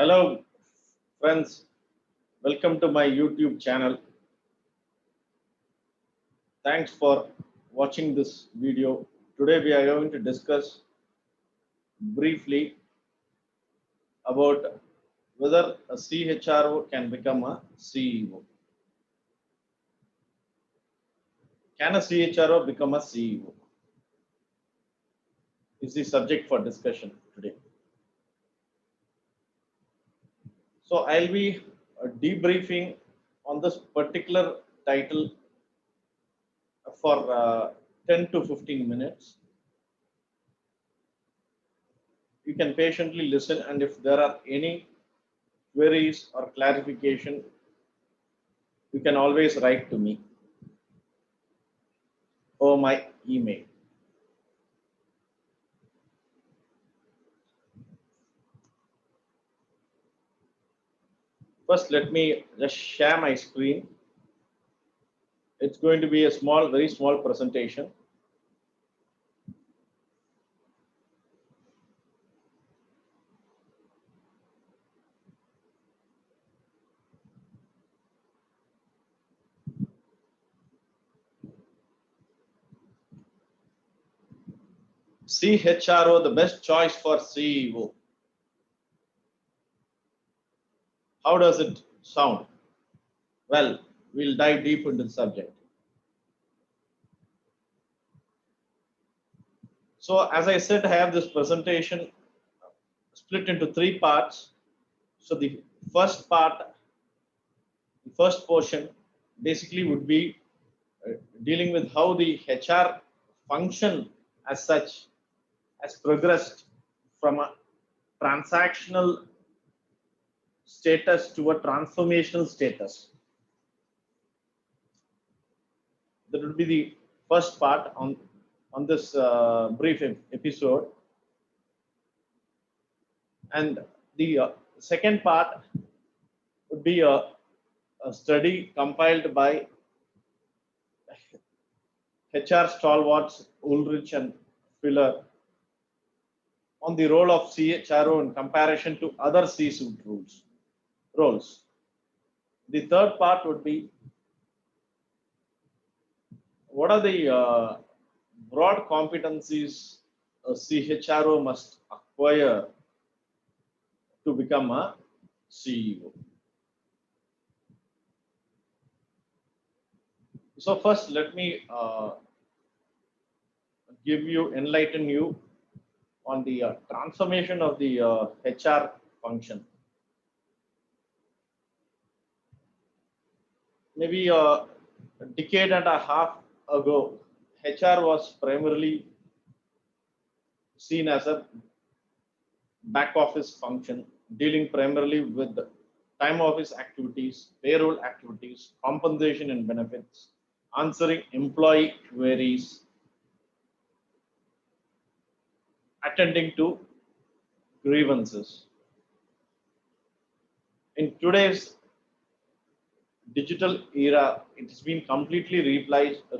Hello, friends. Welcome to my YouTube channel. Thanks for watching this video. Today we are going to discuss briefly about whether a CHRO can become a CEO. Can a CHRO become a CEO? Is the subject for discussion today. So I'll be debriefing on this particular title for 10 to 15 minutes. You can patiently listen, and if there are any queries or clarification, you can always write to me or my email. First, let me just share my screen. It's going to be a small, very small presentation. CHRO, the best choice for CEO. How does it sound? Well, we'll dive deep into the subject. So, as I said, I have this presentation split into three parts. So, the first part, the first portion, basically would be dealing with how the HR function as such has progressed from a transactional status to a transformational status. That would be the first part on this brief episode. And the second part would be a study compiled by HR stalwarts Ulrich and Filler on the role of CHRO in comparison to other C-suite roles. The third part would be what are the broad competencies a CHRO must acquire to become a CEO. So first, let me enlighten you on the transformation of the HR function. Maybe a decade and a half ago, HR was primarily seen as a back office function, dealing primarily with time office activities, payroll activities, compensation and benefits, answering employee queries, attending to grievances. In today's digital era, it has been completely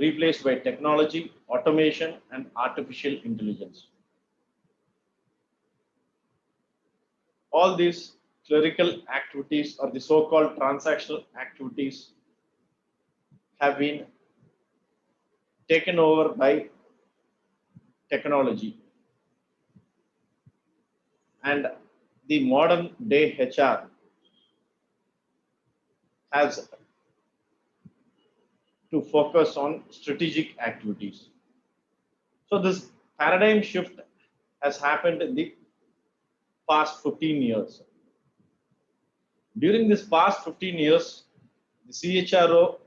replaced by technology, automation, and artificial intelligence. All these clerical activities or the so-called transactional activities have been taken over by technology. And the modern day HR has to focus on strategic activities. So this paradigm shift has happened in the past 15 years. During this past 15 years, the CHRO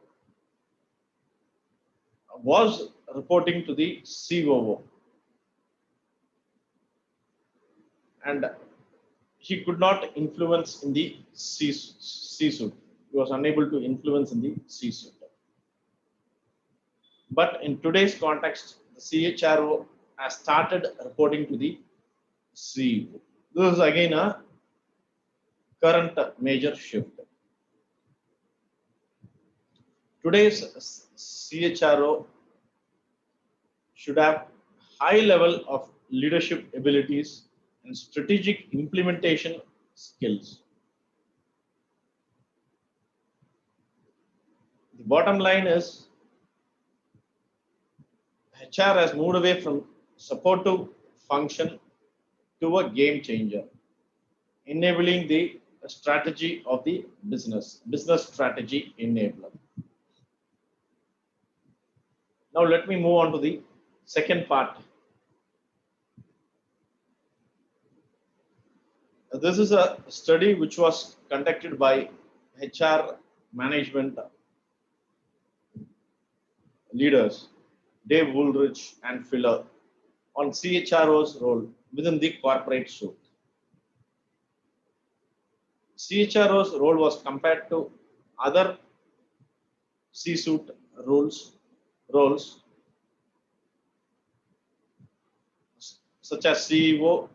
was reporting to the COO, and he could not influence in the C-suite. He was unable to influence in the C-suite. But in today's context, the CHRO has started reporting to the CEO. This is again a current major shift. Today's CHRO should have high level of leadership abilities and strategic implementation skills. The bottom line is HR has moved away from supportive function to a game changer, enabling the strategy of the business strategy enabler. Now let me move on to the second part. This is a study which was conducted by HR management leaders, Dave Woolrich and Filler, on CHRO's role within the corporate suite. CHRO's role was compared to other C-suite roles such as CEO,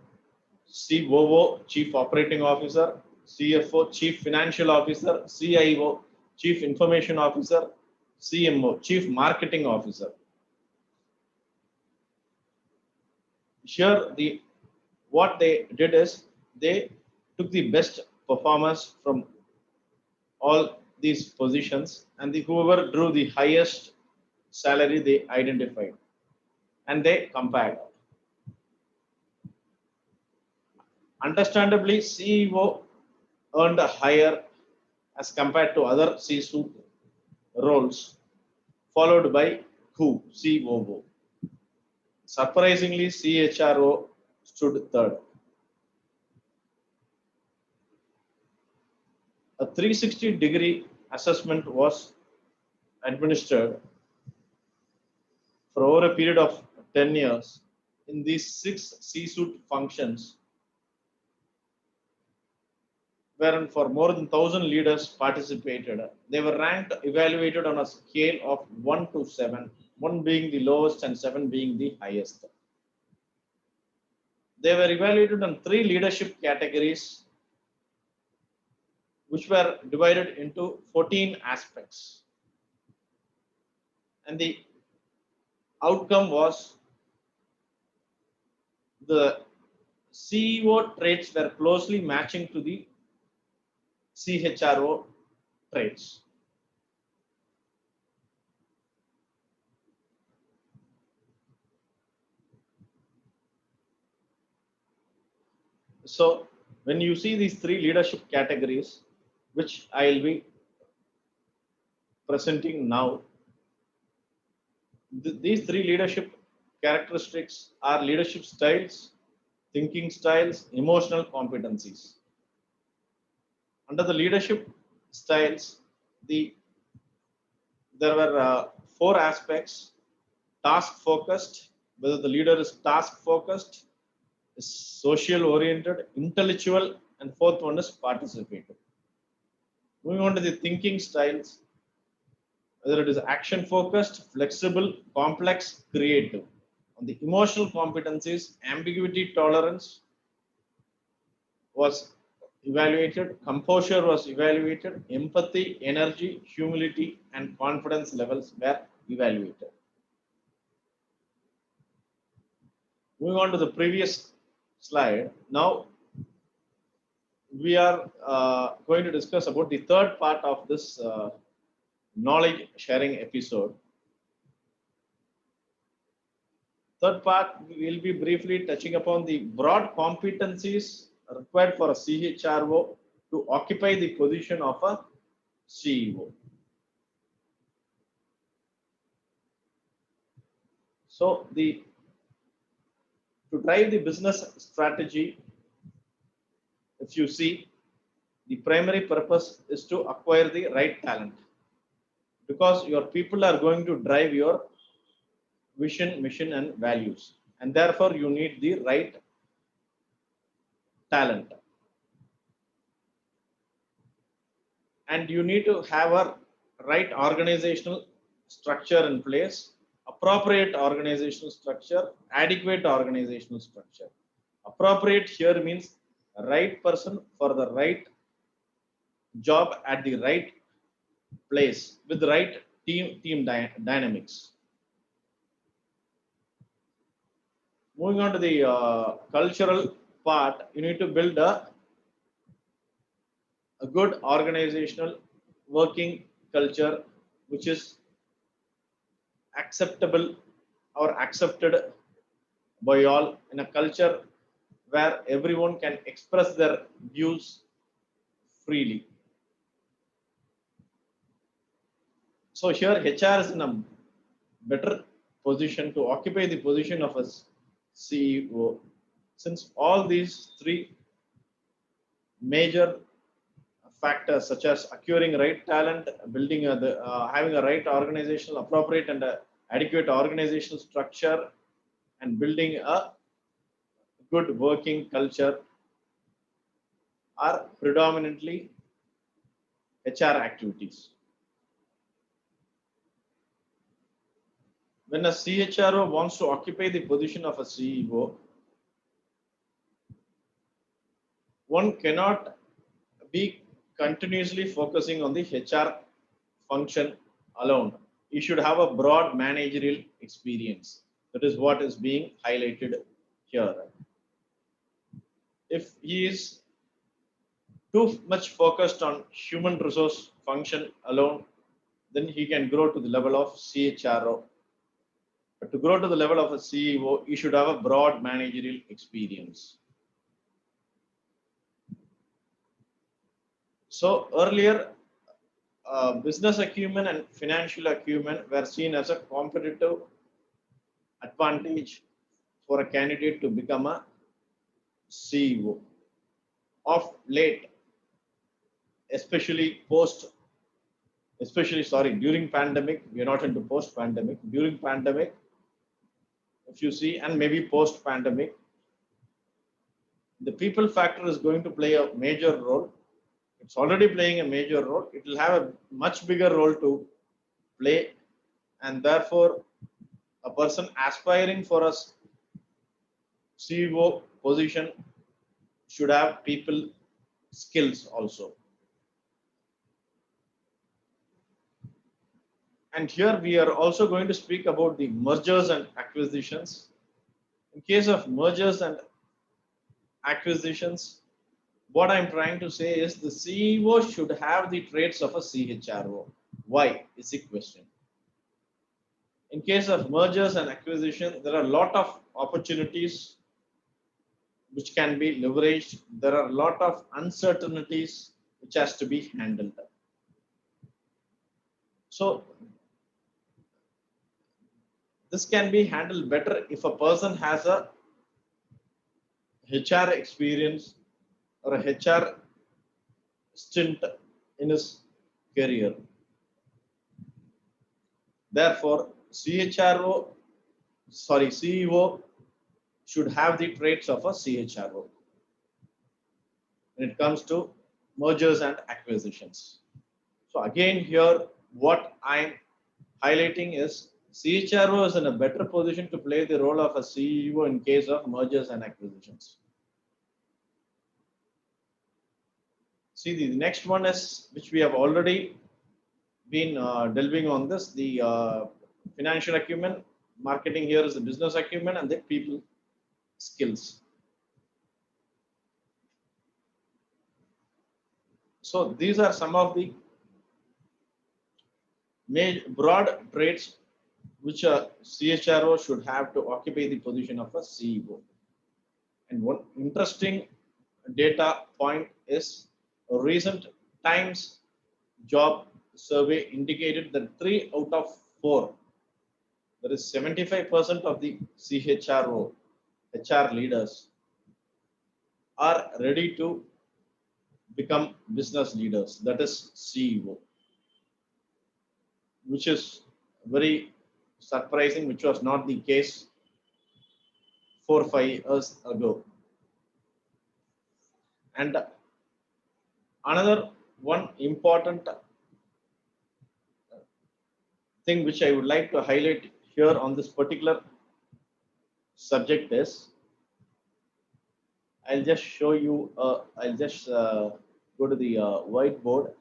COO, Chief Operating Officer, CFO, Chief Financial Officer, CIO, Chief Information Officer, CMO, Chief Marketing Officer. Here, what they did is they took the best performers from all these positions, and whoever drew the highest salary they identified, and they compared. Understandably, CEO earned a higher as compared to other C-suite roles, followed by COO. Surprisingly, CHRO stood third. A 360-degree assessment was administered for over a period of 10 years in these 6 C-suite functions, wherein for more than 1,000 leaders participated. They were ranked, evaluated on a scale of 1 to 7, 1 being the lowest and 7 being the highest. They were evaluated on 3 leadership categories, which were divided into 14 aspects. And the outcome was the CEO traits were closely matching to the CHRO traits. So when you see these 3 leadership categories, which I will be presenting now, these 3 leadership characteristics are leadership styles, thinking styles, emotional competencies. Under the leadership styles, there were 4 aspects: task focused, whether the leader is task focused, is social oriented, intellectual, and 4th one is participative. Moving on to the thinking styles, whether it is action focused, flexible, complex, creative. On the emotional competencies, ambiguity tolerance was evaluated, composure was evaluated, empathy, energy, humility, and confidence levels were evaluated. Moving on to the previous slide, now we are going to discuss about the third part of this knowledge sharing episode. Third part, we will be briefly touching upon the broad competencies required for a CHRO to occupy the position of a CEO. So to drive the business strategy, if you see, the primary purpose is to acquire the right talent, because your people are going to drive your vision, mission, and values, and therefore you need the right talent, and you need to have a right organizational structure in place, appropriate organizational structure, adequate organizational structure. Appropriate here means right person for the right job at the right place with the right team dynamics. Moving on to the cultural part, you need to build a a good organizational working culture which is acceptable or accepted by all, in a culture where everyone can express their views freely. So here HR is in a better position to occupy the position of a CEO, since all these three major factors such as acquiring right talent, building having a right organizational, appropriate and adequate organizational structure, and building a good working culture are predominantly HR activities. When a CHRO wants to occupy the position of a CEO, one cannot be continuously focusing on the HR function alone. You should have a broad managerial experience. That is what is being highlighted here. If he is too much focused on human resource function alone, then he can grow to the level of CHRO. But to grow to the level of a CEO, you should have a broad managerial experience. So earlier, business acumen and financial acumen were seen as a competitive advantage for a candidate to become a CEO. Of late, especially during pandemic, we are not into post pandemic. During pandemic, if you see, and maybe post pandemic, the people factor is going to play a major role. It's already playing a major role. It will have a much bigger role to play, and therefore a person aspiring for a CEO position should have people skills also. And here we are also going to speak about the mergers and acquisitions. In case of mergers and acquisitions, what I'm trying to say is the CEO should have the traits of a CHRO. Why is the question. In case of mergers and acquisition, there are a lot of opportunities which can be leveraged. There are a lot of uncertainties which has to be handled. So this can be handled better if a person has a HR experience or a HR stint in his career. Therefore, CEO should have the traits of a CHRO when it comes to mergers and acquisitions. So again, here what I'm highlighting is CHRO is in a better position to play the role of a CEO in case of mergers and acquisitions. See, the next one is, which we have already been delving on this, the financial acumen. Marketing here is the business acumen and the people skills. So these are some of the broad traits which a CHRO should have to occupy the position of a CEO. And one interesting data point is a recent Times job survey indicated that 3 out of 4, that is 75% of the CHRO, HR leaders are ready to become business leaders, that is CEO, which is very surprising, which was not the case 4 or 5 years ago. And another one important thing which I would like to highlight here on this particular subject is, I'll just show you, I'll just go to the whiteboard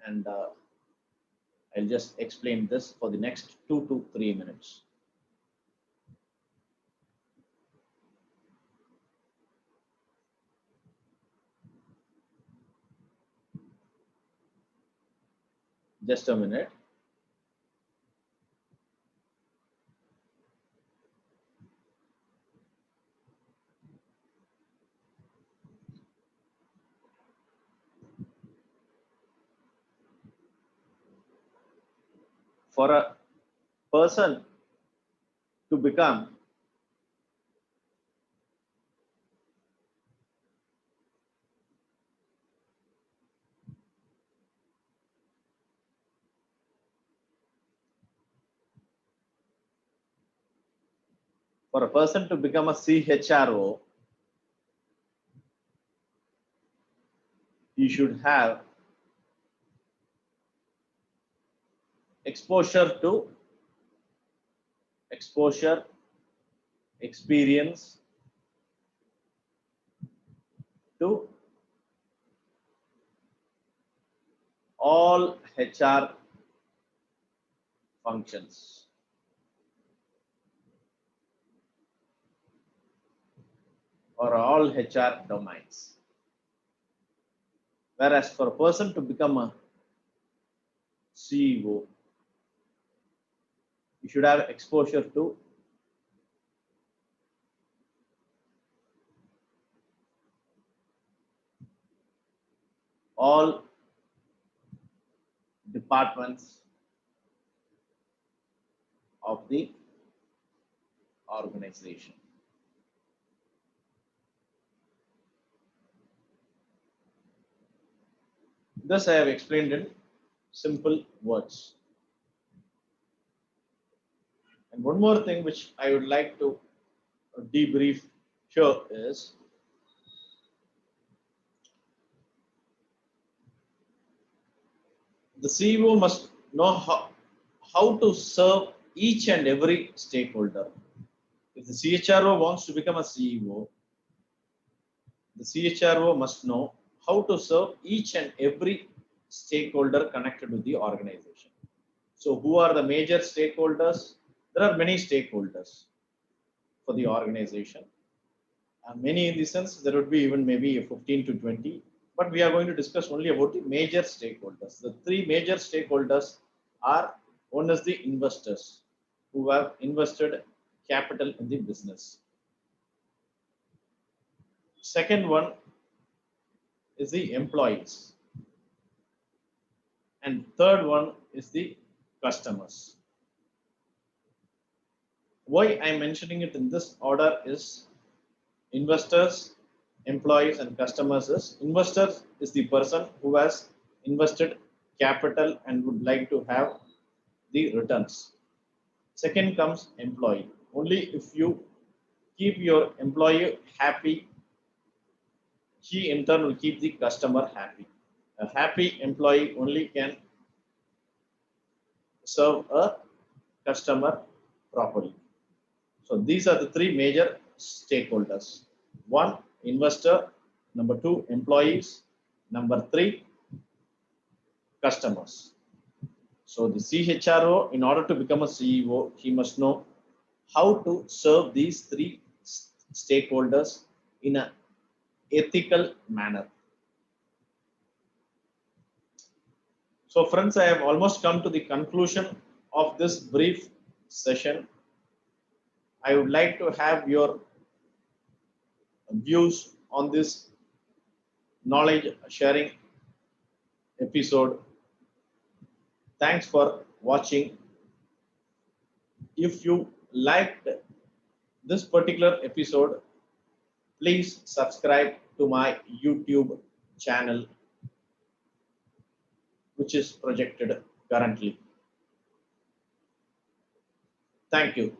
and I'll just explain this for the next 2 to 3 minutes. Just a minute. For a person to become a CHRO, you should have exposure, experience to all HR functions or all HR domains. Whereas for a person to become a CEO, you should have exposure to all departments of the organization. This I have explained in simple words. And one more thing which I would like to debrief here is the CEO must know how to serve each and every stakeholder. If the CHRO wants to become a CEO, the CHRO must know how to serve each and every stakeholder connected with the organization. So who are the major stakeholders? There are many stakeholders for the organization. Many in the sense, there would be even maybe 15 to 20, but we are going to discuss only about the major stakeholders. The three major stakeholders are, one is the investors who have invested capital in the business. Second one is the employees. And third one is the customers. Why I'm mentioning it in this order is investors, employees, and customers. Investors is the person who has invested capital and would like to have the returns. Second comes employee. Only if you keep your employee happy, he in turn will keep the customer happy. A happy employee only can serve a customer properly. So these are the three major stakeholders. One, investor. Number two, employees. Number three, customers. So the CHRO, in order to become a CEO, he must know how to serve these three stakeholders in an ethical manner. So friends, I have almost come to the conclusion of this brief session. I would like to have your views on this knowledge sharing episode. Thanks for watching. If you liked this particular episode, please subscribe to my YouTube channel, which is projected currently. Thank you.